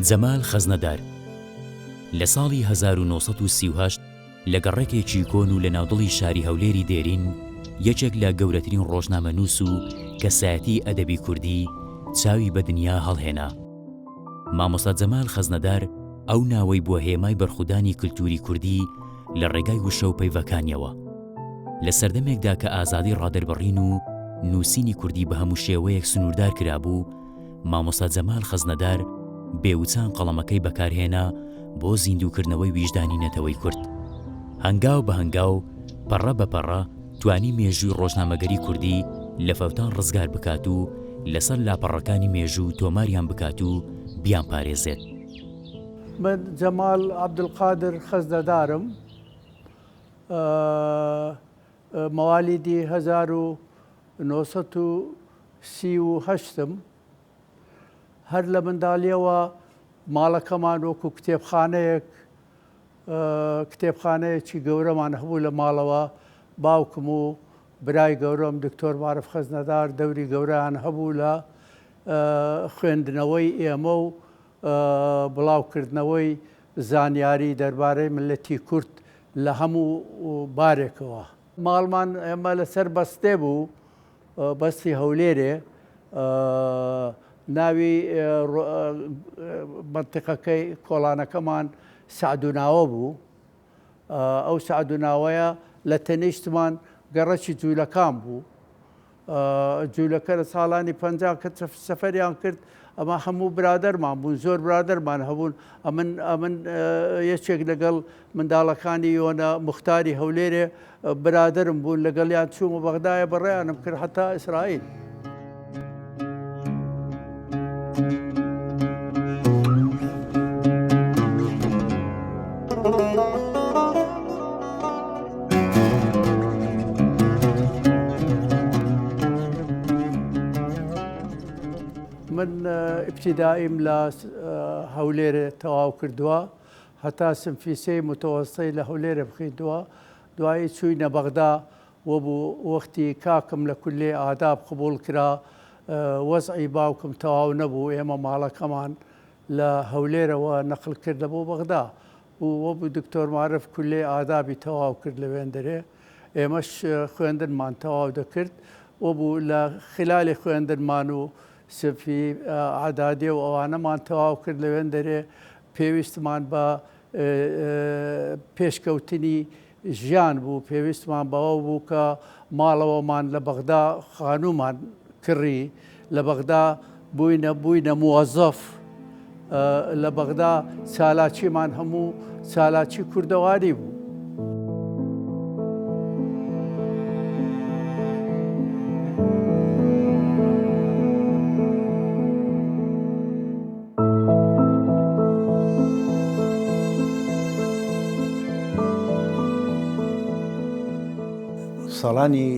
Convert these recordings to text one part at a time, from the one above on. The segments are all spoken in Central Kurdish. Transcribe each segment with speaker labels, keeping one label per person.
Speaker 1: جەمال خەزنەدار لە ساڵی 1938 لە گەڕێکێکی کۆن و لە ناودڵی شاری هەولێری دێرین یەکێک لە گەورەترین ڕۆژنامەنووس و کەسایەتی ئەدەبی کوردی چاوی بە دنیا هەڵهێنا. مامۆستا جەمال خەزنەدار ئەو ناوەی بووە هێمای بەرخودانی کلتوری کوردی لە ڕێگای وشە و پەیوەکانیەوە. لە سەردەمێکدا کە ئازادی ڕادەربڕین و نووسینی کوردی بە هەموو شێوەیەک سنووردار کرابوو، مامۆستا جەمال خەزنەدار بێوچان قەڵەمەکەی بەکارهێنا بۆ زیندووکردنەوەی ویژدانی نەتەوەی کورد. هەنگاو بە هەنگاو، پەڕە بە پەڕە توانی مێژووی ڕۆژنامەگەری کوردی لە فەوتان ڕزگار بکات و لەسەر لاپەڕەکانی مێژوو تۆماریان بکات و بیان پارێزێت.
Speaker 2: من جەمال عەبدولقادر خەزنەدارم. مەوالیدی 1938م. هەر لە منداڵیەوە ماڵەکەمان وەکو کتێبخانەیەکی گەورەمان هەبوو لە ماڵەوە. باوکم و برای گەورەم دکتۆر معرف خەزنەدار دەوری گەورەیان هەبوو لە خوێندنەوەی ئێمە و بڵاوکردنەوەی زانیاری دەربارەی ملەتی کورد لە هەموو بارێکەوە. ماڵمان ئێمە لەسەر بەستێ بوو، بەستی هەولێرێ. ناوی منتیقەکەی کۆڵانەکەمان سعدوناوە بوو. ئەو سعدوناوەیە لە تەنیشتمان گەڕەکی جوولەکان بوو. جوولەکە لە ساڵانی 50 کە سەفەریان کرد، ئەمە هەموو برادەرمان بوون، زۆر برادەرمان هەبوون. ئەمن یەکێک لەگەڵ منداڵەکانی یۆنە موختاری هەولێرێ برادەرم بوون، لەگەڵیان چوومە بەغدایە بەڕێیانم کرد هەتا ئیسرائیل. من ابتدائیم لە هەولێرە تەواو کردووە، هەتا سنفیسەی متەوەسطەی لە هەولێرە بخیندووە. دوایی چووینە بەغدا و بوو وەختی کاکم لە کولێ ئاداب قبوڵ کرا. وەزعی باوکم تەواو نەبوو، ئێمە ماڵەکەمان لە هەولێرەوە نەقل کردە بۆ بەغدا و وەبوو دکتۆر معرف کولێ ئادابی تەواو کرد لە وێندەرێ. ئێمەش خوێندنمان تەواو دەکرد. وەبوو لە خلالی خوێندنمان و سفی عەدادێ و ئەوانەمان تەواو کرد لە وێندەرێ. پێویستمان بە پێشکەوتنی ژیان بوو، پێویستمان بەوە بوو کە ماڵەوەمان لە بەغدا خانوومان کڕی، لە بەغدا بووینە موەزەف. لە بەغدا چالاکیمان هەموو چالاکی کوردەواری بوو.
Speaker 3: ساڵانی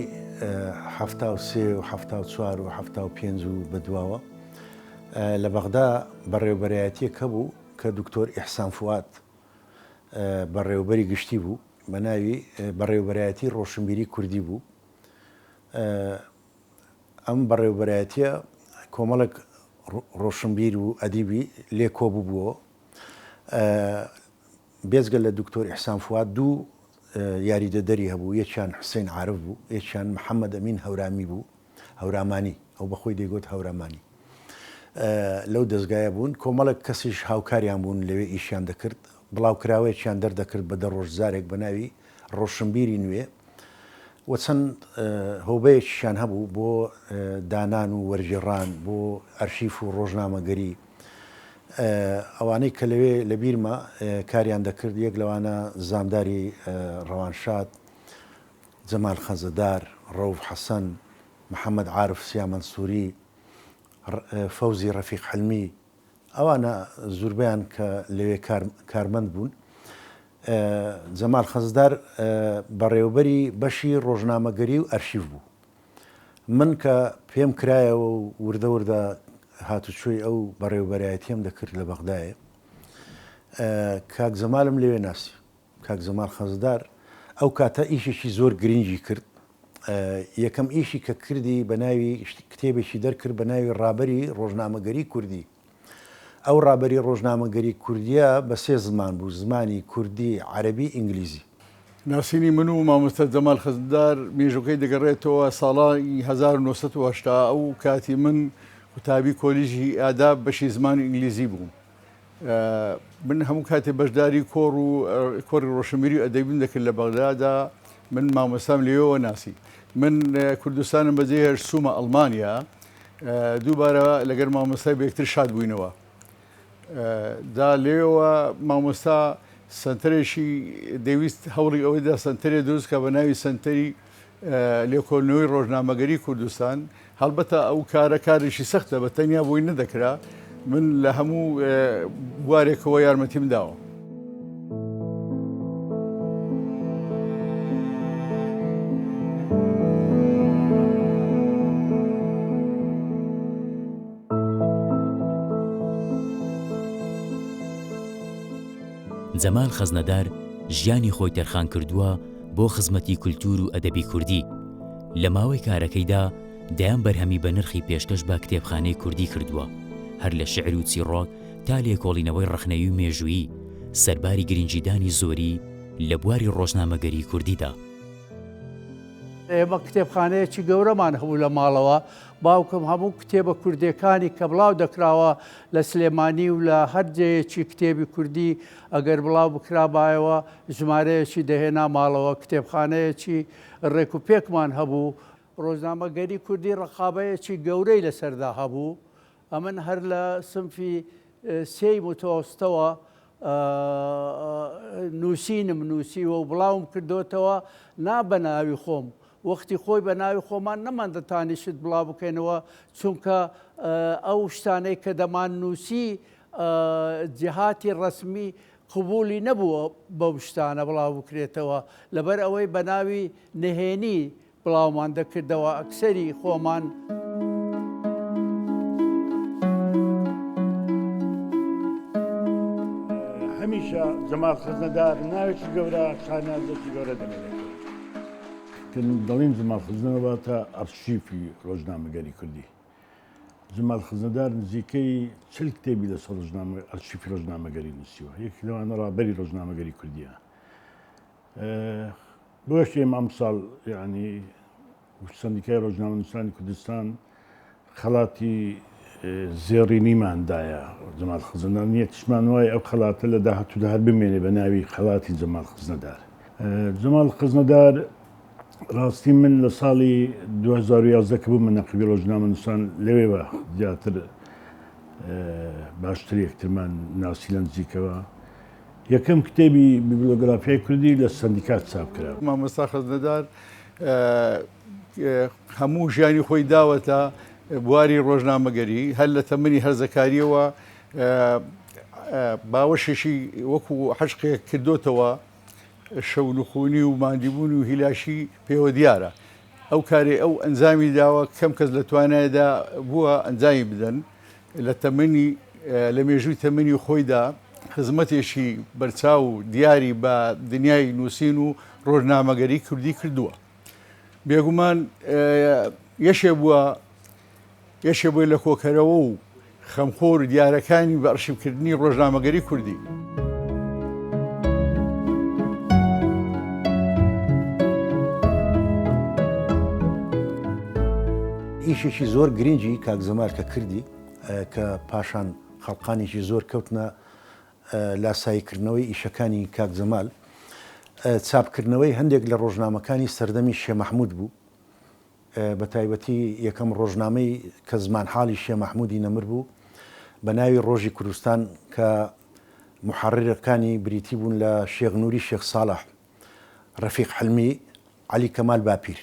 Speaker 3: 1970 و 1974 و 1975 بەدواوە لە بەغدا بەڕێوەبەرایەتیەک هەبوو کە دکتۆر ئیحسان فواد بەڕێوەبەری گشتی بوو، بە ناوی بەڕێوەبەرایەتی ڕۆشنبیری کوردی بوو. ئەم بەڕێوەبەرایەتیە کۆمەڵێک ڕۆشنبیر و ئەدیبی لێ کۆبوو بووە. بێجگە لە دکتۆر ئیحسان فواد دوو یاریدەدەری هەبوو، یەکیان حوسێن عارف بوو، یەکیان محەممەد ئەمین هەورامی بوو، هەورامانی، ئەو بەخۆی دەیگوت هەورامانی. لەو دەستگایە بوون، کۆمەڵک کەسیش هاوکاریان بوون لەوێ ئیشیان دەکرد، بڵاوکراوەیەکیان دەردەکرد بە دەڕۆژزارێک بە ناوی ڕۆشنبیری نوێ و چەند هۆبەیەکیشیان هەبوو بۆ دانان و وەرجێڕان بۆ ئەرشیف و ڕۆژنامەگەری. ئەوانەی کە لەوێ لە بیرمە کاریان دەکرد، یەک لەوانە زامداری ڕەوانشاد، جەمال خەزەدار، ڕەوف حەسەن، محەممەد عارف سیامەنسووری، فەوزی ڕەفیق حلمی، ئەوانە زۆربیان کە لەوێ کارمەند بوون. جەمال خەزەدار بەڕێوەبەری بەشی ڕۆژنامەگەری و ئەرشیف بوو. من کە پێم کرایەوە و وردە وردە هاتوچۆی ئەو بەڕێوەبەرایەتیم دەکرد لە بەغدایە، کاک جەمالم لەوێ ناسی. کاک جەمال خەزەدار ئەو کاتە ئیشێکی زۆر گرنگی کرد. یەکەم ئیشی کە کردی بە ناوی کتێبێکی دەرکرد بە ناوی ڕابەری ڕۆژنامەگەری کوردی. ئەو ڕابەری ڕۆژنامەگەری کوردیە بە سێ زمان بوو: زمانی کوردی، عەرەبی، ئینگلیزی.
Speaker 4: ناسینی من و مامۆستا جەمال خزمدار مێژوەکەی دەگەڕێتەوە ساڵی 1970. ئەو کاتی من قوتابی کۆلیژی ئاداب بەشی زمانی ئینگلیزی بووم. من هەموو کاتێ بەشداری کۆڕی ڕۆشنبیری و ئەدەبیم دەکرد لە بەغدادا. من مامۆستام لێەوە ناسی. من کوردستانم بەجێ هێرش چوومە ئەڵمانیا، دووبارە لەگەر مامۆستای بە یەکتر شاد بووینەوە. دا لێەوە مامۆستا سنتەرێکی دەویست هەوڵی ئەوەیدا سنتەرێ دروست کە بە ناوی سنتەری لێکۆڵنەوەی ڕۆژنامەگەری کوردستان. هەڵبەتە ئەو کارێکی سەختە، بە تەنیا بۆی نەدەکرا. من لە هەموو بوارێکەوە یارمەتیم داوە.
Speaker 1: جەمال خەزنەدار ژیانی خۆی تەرخان کردووە بۆ خزمەتی کولتور و ئەدەبی کوردی. لە ماوەی کارەکەیدا دەیان بەرهەمی بە نرخی پێشکەش بە کتێبخانەی کوردی کردووە، هەر لە شعر و چیرۆک تا لێکۆڵینەوەی ڕخنەوی و مێژوویی، سەرباری گرنگیدانی زۆری لە بواری ڕۆژنامەگەری کوردیدا.
Speaker 2: ئێمە کتێبخانەیەکی گەورەمان هەبوو لە ماڵەوە. باوکم هەموو کتێبە کوردیەکانی کە بڵاو دەکراوە لە سلێمانی و لە هەر جێیەکی کتێبی کوردی ئەگەر بڵاو بکرابایەوە ژمارەیەکی دەهێنا ماڵەوە. کتێبخانەیەکی ڕێک و پێکمان هەبوو. ڕۆژنامەگەری کوردی ڕقابەیەکی گەورەی لەسەردا هەبوو. ئەمن هەر لە سنفی سێی متەوەستەوە نووسینم نووسیوە و بڵاوم کردوتەوە نابە ناوی خۆم. وەختی خۆی بە ناوی خۆمان نەماندەتانیشت بڵاو بکەینەوە، چونکە ئەو شتانەی کە دەمان نووسی جیهاتی ڕسمی قبولی نەبووە بەو شتانە بڵاو بکرێتەوە، لەبەر ئەوەی بە ناوی نهێنی بڵاومان دەکردەوە ئەکسەری خۆمان.
Speaker 5: هەمیشە جەمال خەزنەدار ناوێکی گەورە، خانازێکی گەورە دەمێنێت. دەڵێن جەمال خەزنەوە تا ئەرشیفی ڕۆژنامەگەری کوردی. جەمال خەزنەدار نزیکەی 40 کتێبی لەسەر ئەرشیفی ڕۆژنامەگەری نووسیوە. یەکی لەوانە ڕابەری ڕۆژنامەگەری کوردیە. بۆش ئێمە ئەمساڵ یعنی سەندیکای ڕۆژنامەنووسانی کوردستان خەڵاتی زێڕینیماندایە جەمال خەزنەدار. نیەتیشمان وایە ئەو خەڵاتە لە داهاتوودا هەر بمێنێ بە ناوی خەڵاتی جەمال خەزنەدار. جەمال خەزنەدار ڕاستی من لە ساڵی 2011 کە بوومە نەقیبی ڕۆژنامەنووسان لەوێوە زیاتر باشتر یەکترمان ناسی لە نزیکەوە. یەکەم کتێبی بیبلیۆگرافیای کوردی لە سەندیکات چاپ کرا.
Speaker 4: مامۆستا خەزنەدار هەموو ژیانی خۆی داوەتە بواری ڕۆژنامەگەری، هەر لە تەمەنی هەرزەکاریەوە باوەشێکی وەکو حەشقێک کردوتەوە. شەونخوونی و ماندیبوون و هیلاشی پێوە دیارە. ئەو کارێ ئەو ئەنجامی داوە کەم کەس لە توانایدا بووە ئەنجامی بدەن. لە تەمەنی لە مێژووی تەمەنی خۆیدا خزمەتێکی بەرچاو و دیاری بە دنیای نووسین و ڕۆژنامەگەری کوردی کردووە. بێگومان یەشێ بووە لە کۆکەرەوە و خەمخۆر دیارەکانی بە ئەرشیڤکردنی ڕۆژنامەگەری کوردی.
Speaker 3: ئیشێکی زۆر گرنگی کاک زەمال کە کردی کە پاشان خەڵقانێکی زۆر کەوتنە لاساییکردنەوەی ئیشەکانی کاک زەمال، چاپکردنەوەی هەندێک لە ڕۆژنامەکانی سەردەمی شێ مەحموود بوو. بە تایبەتی یەکەم ڕۆژنامەی کە زمان حاڵی شێ مەحموودی نەمر بوو بە ناوی ڕۆژی کوردستان کە محەڕیرەکانی بریتی بوون لە شێخ نووری شێخ ساڵح، ڕەفیق حلمی، عەلی کەمال باپیر.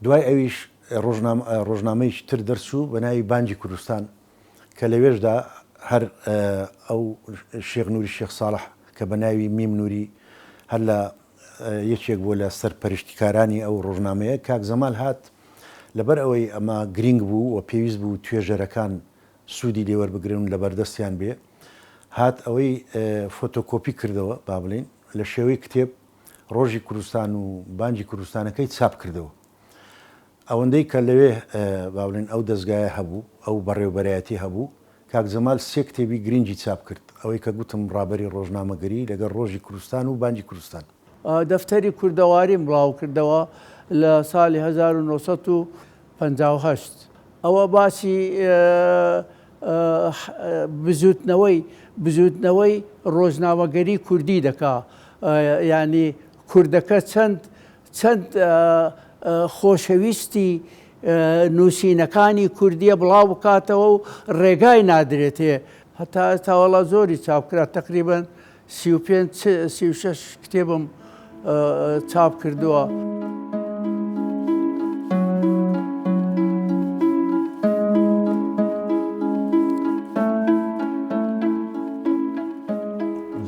Speaker 3: دوای ئەویش ڕۆژنامەیەکی تر دەرچوو بە ناوی بانگی کوردستان کە لەوێشدا هەر ئەو شێخ نووری شێخ ساڵح کە بە ناوی میم نووری هەر لە یەکێک بوو لە سەرپەرشتیکارانی ئەو ڕۆژنامەیە. کاک زەمال هات لەبەر ئەوەی ئەمە گرنگ بوو و پێویست بوو توێژەرەکان سوودی لێوەربگرن لە بەردەستیان بێ، هات ئەوەی فۆتۆکۆپی کردەوە با بڵێن لە شێوەی کتێب ڕۆژی کوردستان و بانگی کوردستانەکەی چاپ کردەوە. ئەوەندەی کە لەوێ با بڵێن ئەو دەستگایە هەبوو، ئەو بەڕێوەبەرایەتی هەبوو کاک زەمال سێ کتێبی گرنگی چاپ کرد ئەوەی کە گوتم ڕابەری ڕۆژنامەگەری لەگەڵ ڕۆژی کوردستان و بانگی کوردستان.
Speaker 2: دەفتەری کوردەواریم بڵاو کردەوە لە ساڵی 1958 ئەوە باسی بزوتنەوەی ڕۆژنامەگەری کوردی دەکا، ینی کوردەکە چەند خۆشەویستی نووسینەکانی کوردیە بڵاو بکاتەوە و ڕێگای نادرێت هەیە. هەتا ئێستاوەڵا زۆری چاپکرا تقریبەن 35-36 کتێبم چاپ کردووە.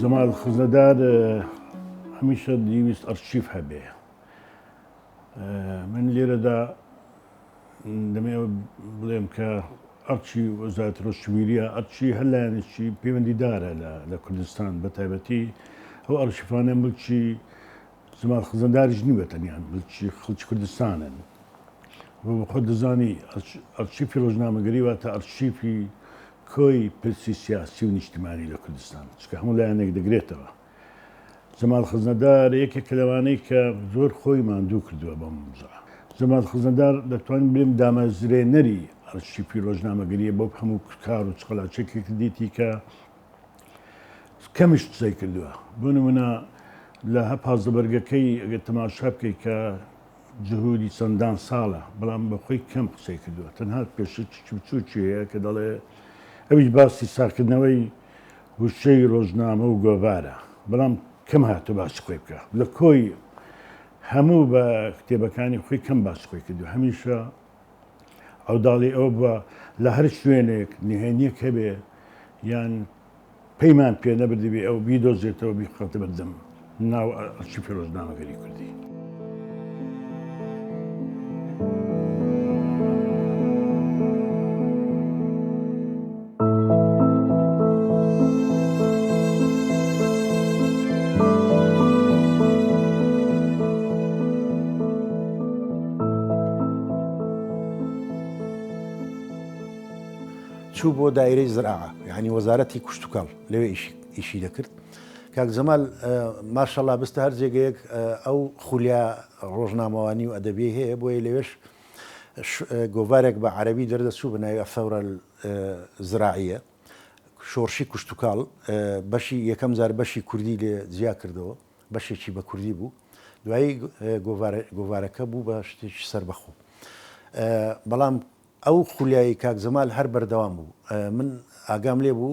Speaker 5: جەمال خزنەدار هەمیشە دیویست ئەرشیف هەبێ. من لێرەدا دەمێ بڵێم کە ئەرچی وەزارەتی ڕۆژشمێریە ئەرچی هەلایەنێکی پەیوەندیدارە لە کوردستان بە تایبەتی ئەو ئەرشیفانە ملکی جەمال خزنەداریش نیوە تەنیا ملکی خەڵکی کوردستانن. بۆ خۆت دەزانی ئەرشیفی ڕۆژنامەگەری واتە ئەرشیفی کۆی پرسی سیاسی و نیشتیمانی لە کوردستان، چکە هەموو لایەنێک دەگرێتەوە. جەمال خزنەدار یەکێک لەوانەی کە زۆر خۆی ماندوو کردووە بەم موزە. جەمال خزنەدار دەتوانین بڵێم دامەزرێنەری ئەرشیفی ڕۆژنامەگەریە بۆ هەموو کار و چقەلاچێکی دیتی کە کەمیش قسەی کردووە. بۆ نمونە لە هەپازدە بەرگەکەی ئەگەر تەماشا بکەی کە جهودی چەندان ساڵە بەڵام بە خۆی کەم قسەی کردووە، تەنها پێشەکی بچووکی هەیە کە دەڵێ ئەویش باسی ساکردنەوەی وشەی ڕۆژنامە و گۆڤارە، بەڵام کەم هاتو باسی خۆی بکە. لە کۆی هەموو بە کتێبەکانی خۆی کەم باسی خۆی کردو. هەمیشە ئەوداڵی ئەوە بووە لە هەر شوێنێک نهێنیەک هەبێ یان پەیمان پێ نەبردبێ ئەو بیدۆزێتەوە بیخەتە بەردەم ناو ئەرشیفی ڕۆژنامەگەری کوردی.
Speaker 3: چوو بۆ دایرەی زراعە، یعنی وەزارەتی کوشتتوکاڵ لەوێ ئیشی دەکرد. کاک زەمال ماشەڵڵا بستە هەر جێگەیەک ئەو خولیا ڕۆژنامەوانی و ئەدەبی هەیە، بۆیە لەوێش گۆڤارێک بە عەرەبی دەردەچوو بەناوی ئەفەورە زراعیە، شۆڕشی کوشتتوکاڵ بەشی یەکەم جار بەشی کوردی لێ جیا کردەوە، بەشێکی بە کوردی بوو، دوایی گۆڤارەکە بوو بە شتێکی سەربەخۆ. بەڵام ئەو خولیایی کاک زەمال هەر بەردەوام بوو. من ئاگام لێ بوو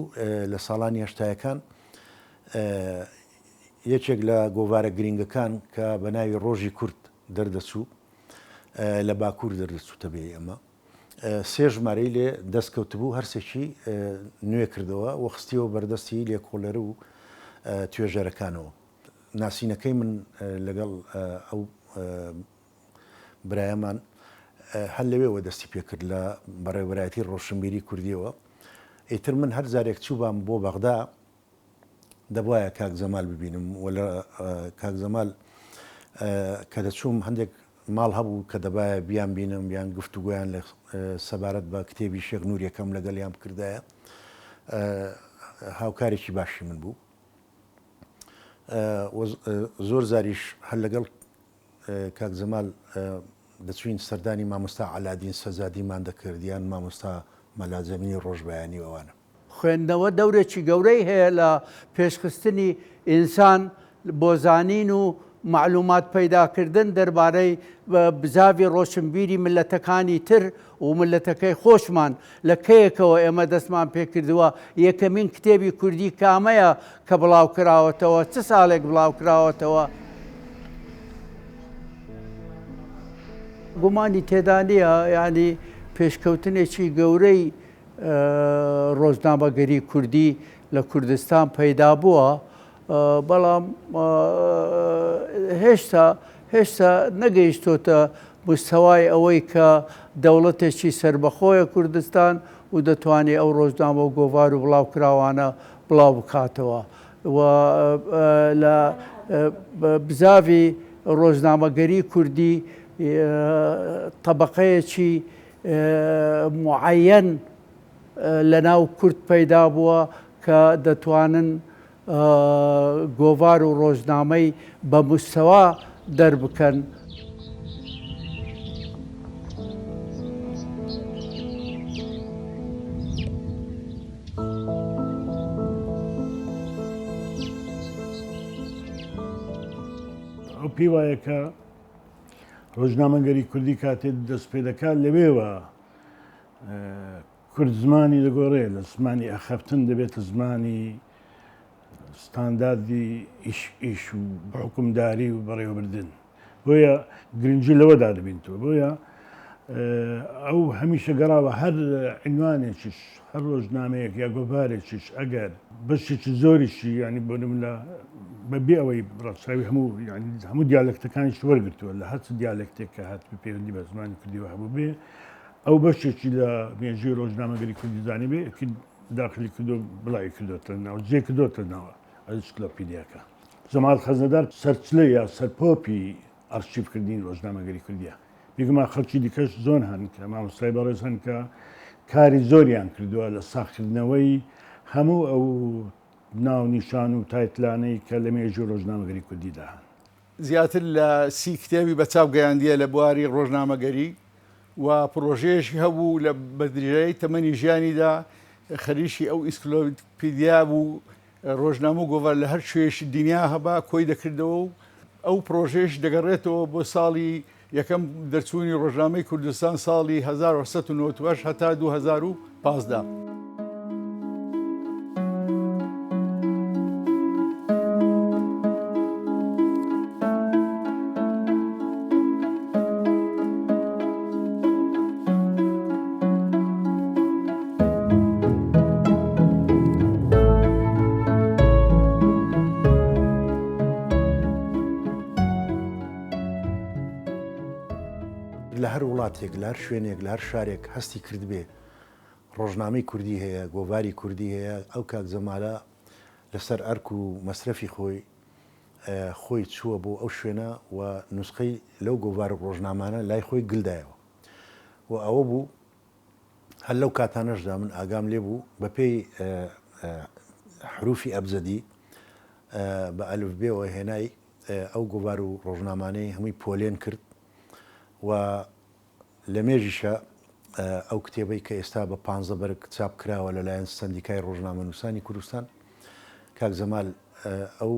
Speaker 3: لە ساڵانی هەشتایەکان یەکێک لە گۆڤارە گرنگەکان کە بە ناوی ڕۆژی کورد دەردەچوو لە باکوور دەردەچووتە بێ ئەمە سێ ژمارەی لێ دەستکەوت بوو، هەرسێکی نوێ کردەوە وەخستیەوە بەردەستی لێ کۆلەرە و توێژەرەکانەوە. ناسینەکەی من لەگەڵ ئەو برایەمان هەر لەوێەوە دەستی پێکرد لە بەڕێوەبەرایەتی ڕۆژشەمبیری کوردیەوە. ئیتر من هەر جارێک چووبام بۆ بەغدا دەبواە کاک زەمال ببینم، وەلە کاک زەمال کە دەچووم هەندێک ماڵ هەبوو کە دەبایە بیان بینم بیان گفتوگویان لە سەبارەت بە کتێبی شێخ نووریەکەم لەگەڵیان کردایە. هاوکارێکی باشی من بوو. زۆر زاریش هەر لەگەڵ کاک زەمال دەچوین سەردانی مامۆستا عەلادین سەجادیمان دەکرد یان مامۆستا مەلاجەمینی ڕۆژبەیانی ئەوانە.
Speaker 2: خوێندنەوە دەورێکی گەورەی هەیە لە پێشخستنی ئینسان بۆ زانین و معلومات پەیداکردن دەربارەی بزاوی ڕۆشنبیری ملەتەکانی تر و ملەتەکەی خۆشمان لە کەیەکەوە ئێمە دەستمان پێکردووە. یەکەمین کتێبی کوردی کامەیە کە بڵاو کراوەتەوە، چ ساڵێک بڵاو کراوەتەوە؟ گومانی تێدا نییە، ینی پێشکەوتنێکی گەورەی ڕۆژنامەگەری کوردی لە کوردستان پەیدا بووە، بەڵام هێشتا نەگەیشتۆتە مستەوای ئەوەی کە دەوڵەتێکی سربەخۆیە کوردستان و دەتوانێت ئەو ڕۆژنامە و گۆڤار و بڵاوکراوانە بڵاو بکاتەوە. و لە بزاوی ڕۆژنامەگەری کوردی طبقەیەکی معەیەن لەناو کورد پەیدا بووە کە دەتوانن گۆڤار و ڕۆژنامەی بە مستەوا دەربکەن.
Speaker 5: ئەو پێی وایە کە ڕۆژنامەگەری کوردی کاتێ دەست پێ دەکات لەوێوە کورد زمانی دەگۆڕێ لە زمانی ئەخەفتن دەبێتە زمانی ستانداردی ئیش و حکومداری و بەڕێوەبردن بۆیە گرنگی لەوەدا دەبینەوە بۆیە ئەو هەمیشە گەڕاوە هەر عنوانێکیش هەر ڕۆژنامەیەک یا گۆڤارێکیش ئەگەر بەشێکی زۆریشی ینی بۆ نمونە بەبێ ئەوەی ڕەچاوی هەموو دیالکتەکانیش وەرگرتووە لە هەرچ دیالکتێک کە هات پەیوەندی بە زمانی کوردیەوە هەبوو بێ ئەو بەشێکی لە مێژووی ڕۆژنامەگەری کوردی زانێ بێ داخلی کردو بڵاوی کردوتە ناو جێ کردوتە ناوە ئەسکلۆپیدیاکە. جەمال خەزنەدار سەرچلە یا سەرپۆپی ئەرشیڤکردنی ڕۆژنامەگەری کوردیە. بیگوما خەڵکی دیکەش زۆر هەن کە مامۆستای بەڕێز هەن کە کاری زۆریان کردووە لە ساختکردنەوەی هەموو ئەو ناو نیشان و تایتلانەی کە لە مێژووی ڕۆژنامەگەری کوردیدا هەن.
Speaker 4: زیاتر لە 30 کتێبی بە چاپ گەیاندیە لە بواری ڕۆژنامەگەری و پرۆژەیەشی هەبوو لە بەدرێژایی تەمەنی ژیانیدا خەریشی ئەو ئیسکلۆپیدیا بوو ڕۆژنامە و گۆڤار لە هەر شوێشی دنیا هەبا کۆی دەکردەوە و ئەو پرۆژێش دەگەڕێتەوە بۆ ساڵی یەکەم دەرچوونی ڕۆژنامەی کوردستان ساڵی 1990 هەتا 2015.
Speaker 3: لە هەر وڵاتێک لە هەر شوێنێک لە هەر شارێک هەستی کرد بێ ڕۆژنامەی کوردی هەیە گۆڤاری کوردی هەیە ئەو کاک زەمالە لەسەر ئەرک و مەسرەفی خۆی چووە بۆ ئەو شوێنە و نوسخەی لەو گۆڤار و ڕۆژنامانە لای خۆی گلدایەوە و ئەوە بوو هەر لەو کاتانەشدا من ئاگام لێ بوو بە پێی حروفی ئەبجەدی بە ئەلف بێەوە هێنای ئەو گۆڤار و ڕۆژنامانەی هەمووی پۆلێن کرد و لە مێژیشە ئەو کتێبەی کە ئێستا بە 15 بەرگ چاپ کراوە لەلایەن سندیکای ڕۆژنامە نووسانی کوردستان کاک زەمال ئەو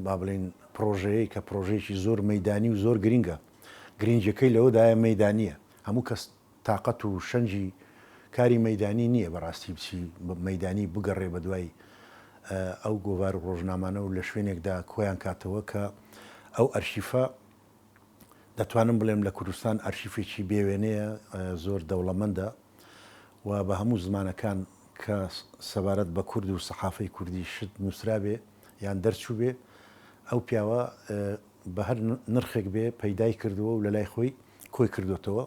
Speaker 3: با بڵێن پرۆژەیە کە پرۆژەیەکی زۆر مەیدانی و زۆر گرینگە گرنجەکەی لەوەدایە مەیدانیە هەموو کەس تااقەت و شەنجی کاری مەیدانی نییە بەڕاستی بچی مەیدانی بگەڕێ بە دوای ئەو گۆڤار و ڕۆژنامانە و لە شوێنێکدا کۆیان کاتەوە کە ئەو ئەرشیفە دەتوانم بڵێم لە کوردستان ئەرشیفێکی بێوێنەیە زۆر دەوڵەمەندە و بە هەموو زمانەکان کە سەبارەت بە کورد و سەحافەی کوردی شت نووسرا بێ یان دەرچوو بێ ئەو پیاوە بە هەر نرخێک بێ پەیدای کردووە و لە لای خۆی کۆی کردوتەوە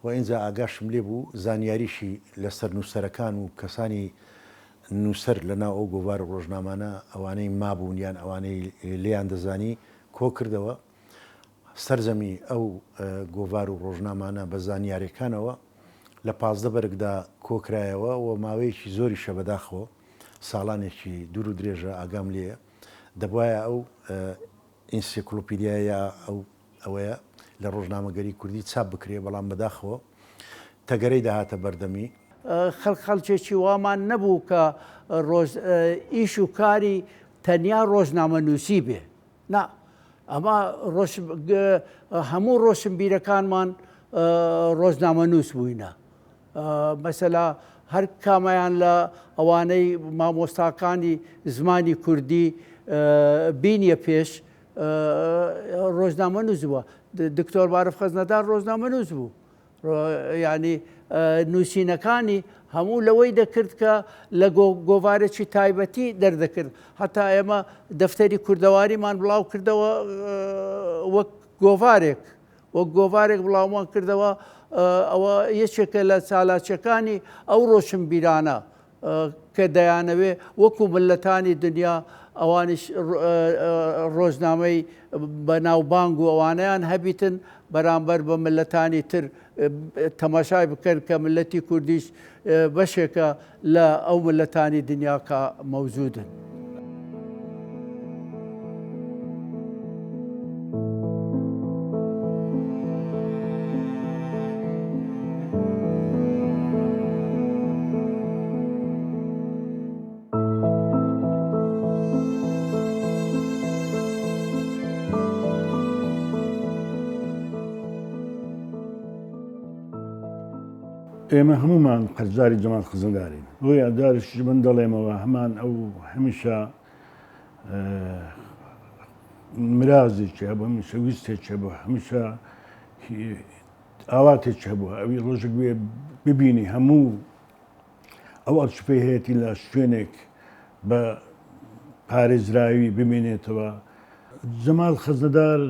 Speaker 3: و ئینجا ئاگاشم لێ بوو زانیاریشی لەسەر نووسەرەکان و کەسانی نووسەر لەناو ئەو گۆڤار و ڕۆژنامانە ئەوانەی مابوون یان ئەوانەی لێیان دەزانی کۆ کردەوە سەرزەمی ئەو گۆڤار و ڕۆژنامانە بە زانیاریەکانەوە لە 15 بەرگدا کۆکرایەوە و ماوەیەکی زۆری شە بەداخەوە ساڵانێکی دوور و درێژە ئاگام لێە دەبواە ئەو ئینسیکلۆپیدیایە ئەوەیە لە ڕۆژنامەگەری کوردی چاپ بکرێ بەڵام بەداخەوە تەگەرەی داهاتە بەردەمی
Speaker 2: خەڵکێکی وامان نەبوو کە ئیش و کاری تەنیا ڕۆژنامە نووسی بێ نا ئەمە هەموو ڕۆشنبیرەکانمان ڕۆژنامە نووس بووینە مەسەلا هەر کامەیان لە ئەوانەی مامۆستاکانی زمانی کوردی بینیە پێش ڕۆژنامە نووس بووە دکتۆر بارف خەزنەدار ڕۆژنامە نووس بوو ینی نووسینەکانی هەموو لەوەی دەکرد کە لە گۆڤارێکی تایبەتی دەردەکرد هەتا ئێمە دەفتەری کوردەواریمان بڵاو کردەوە وەک گۆڤارێک بڵاومان کردەوە ئەوە یەکێکە لە چالاکیەکانی ئەو ڕۆشنبیرانە کە دەیانەوێ وەکو ملەتانی دنیا ئەوانش ڕۆژنامەی بەناوبانگ و ئەوانیان هەبیتن بەرامبەر بە ملەتانی تر تەماشای بکەن کە ملەتی کوردیش بەشێکە لە ئەو ملەتانی دنیاکە مەوجودن.
Speaker 5: ئێمە هەمومان قەرزداری جەمال خزمەدارین بۆ یاددارش من دەڵێمەوە هەمان ئەو هەمیشە مرازێکی هەبوو هەمیشە ویستێکی هەبوو هەمیشە ئاواتێکی هەبوو ئەوی ڕۆژێک بێ ببینی هەموو ئەو ئەرچپەی هەیەی لە شوێنێک بە پارێزراوی ببینێتەوە. جەمال خزمەدار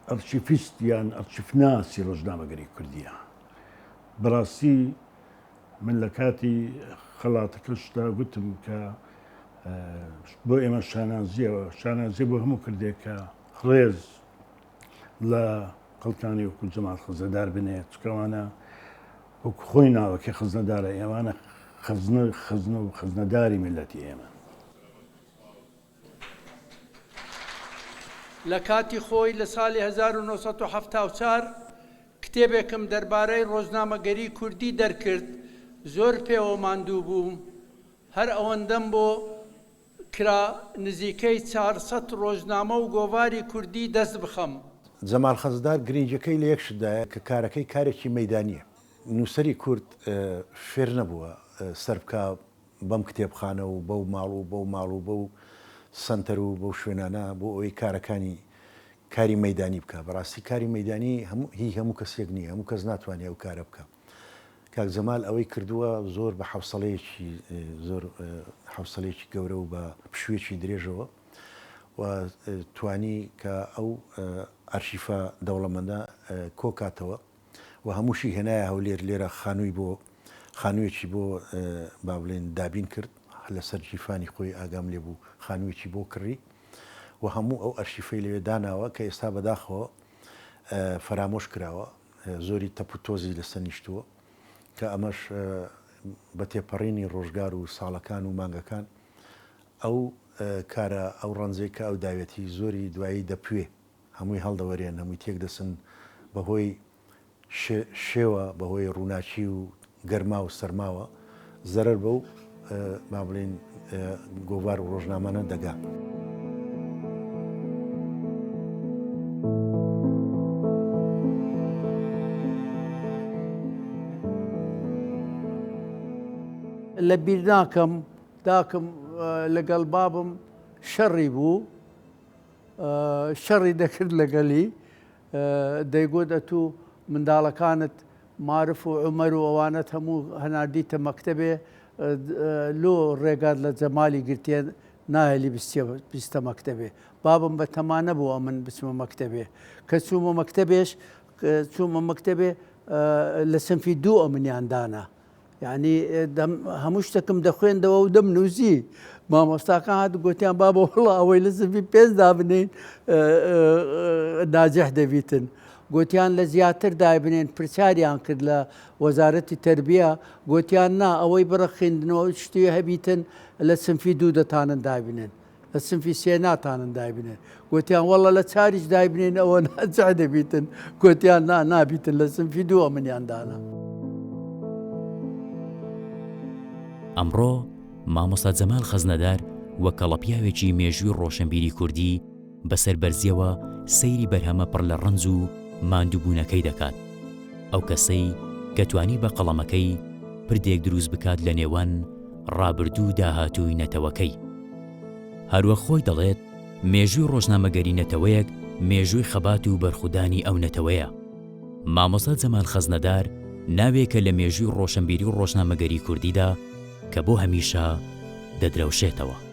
Speaker 5: ئەرچیفیست یان ئەرچیفناسی ڕۆژنامەگەری کوردیە. بەڕاستی من لە کاتی خەڵاتەکەشدا گوتم کە بۆ ئێمە شانازیە بۆ هەموو کردێکە ڕێز لە قەڵکانی وەکو جەمال خزمەدار بنێت چکەوانە وەکو خۆی ناوەکە خزمەدارە ئێوانە خزنە و خزمەداری میلەتی ئێمە.
Speaker 2: لە کاتی خۆی لە ساڵی 1970 کتێبێکم دەربارەی ڕۆژنامەگەری کوردی دەرکرد زۆر پێوە ماندوو بووم هەر ئەوەندەم بۆ کرا نزیکەی 400 ڕۆژنامە و گۆڤاری کوردی دەست بخەم.
Speaker 3: جەمال خزمەدار گرنگەکەی لە یەکشدایە کە کارەکەی کارێکی مەیدانیە. نووسەری کورد فێر نەبووە سەر بکە بەم کتێبخانە و بەو ماڵ و بەو ماڵ و بەو سنتەر و بەو شوێنانە بۆ ئەوەی کارەکانی کاری مەیدانی بکە. بەڕاستی کاری مەیدانی هی هەموو کەسێک نییە، هەموو کەس ناتوانێت ئەو کارە بکە. کاک جەمال ئەوەی کردووە زۆر بە حوسڵەیەکی گەورە و بە پشوێکی درێژەوە و توانی کە ئەو ئەرشیفە دەوڵەمەندە کۆکاتەوە و هەمووشی هێنایە هەولێر لێرە خانوویەکی بۆ با بڵێن دابین کرد لەسەر جیفانی خۆی ئاگام لێبوو خانوویەکی بۆ کڕی و هەموو ئەو ئەرشیفەی لەوێ داناوە کە ئێستا بەداخەوە فەرامۆش کراوە زۆری تەپوتۆزی لەسەرنیشتووە کە ئەمەش بە تێپەڕینی ڕۆژگار و ساڵەکان و مانگەکان ئەو کارە ئەو ڕەنجەی کە ئەو داوێتی زۆری دوایی دەپوێ هەمووی هەڵدەوەرێن هەمووی تێک دەسن بەهۆی شێوە بەهۆی ڕووناچی و گەرما و سەرماوە زەرەر بەو با بڵێن گۆڤار و ڕۆژنامانە دەگا.
Speaker 2: لە بیر ناکەم داکەم لەگەڵ بابم شەڕی بوو شەڕی دەکرد لەگەلی دەیگۆ دەتوو منداڵەکانت معرف و عومەر و ئەوانەت هەموو هەناردیتە مەکتەبێ لۆ ڕێگات لە جەمالی گرتێن نایەلی بیستە مەکتەبێ. بابم بە تەمانە بووە من بچمە مەکتەبێ کە چوومە مەکتەبێش چوومە مەکتەبێ لە سنفی دوو ئەمنیاندانە یعنی هەموو شتێکم دەخوێندەوە و دەمنووسی مامۆستاکان هات گوتیان بابە وڵا ئەوەی لە سنفی پێنج دابنین ناجەح دەبیتن. گوتیان لە زیاتر دابنێن پرسیاریان کرد لە وەزارەتی تەربیە گوتیان نا ئەوەی بڕە خوێندنەوە شتی هەبیتن لە سنفی دوو دەتانن دابنێن لە سنفی سێ ناتانن دابنێن. گوتیان وەڵە لە چاریش دابنێن ئەوە ناجەح دەبیتن. گوتیان نابیتن لە سنفی دوو ئەمنیاندانە.
Speaker 1: ئەمڕۆ مامۆستا جەمال خەزنەدار وە کەڵەپیاوێکی مێژووی ڕۆشنبیری کوردی بەسەر بەرزیەوە سەیری بەرهەمە پڕ لە ڕنج و ماندووبوونەکەی دەکات. ئەو کەسەی کە توانی بە قەڵەمەکەی پردێک دروست بکات لە نێوان ڕابردوو داهاتووی نەتەوەکەی. هەروە خۆی دەڵێت مێژووی ڕۆژنامەگەری نەتەوەیەک مێژووی خەبات و بەرخودانی ئەو نەتەوەیە. مامۆستا جەمال خەزنەدار ناوێکە لە مێژووی ڕۆشنبیری و ڕۆژنامەگەری کوردیدا کە بۆ هەمیشە دەدرەوشێتەوە.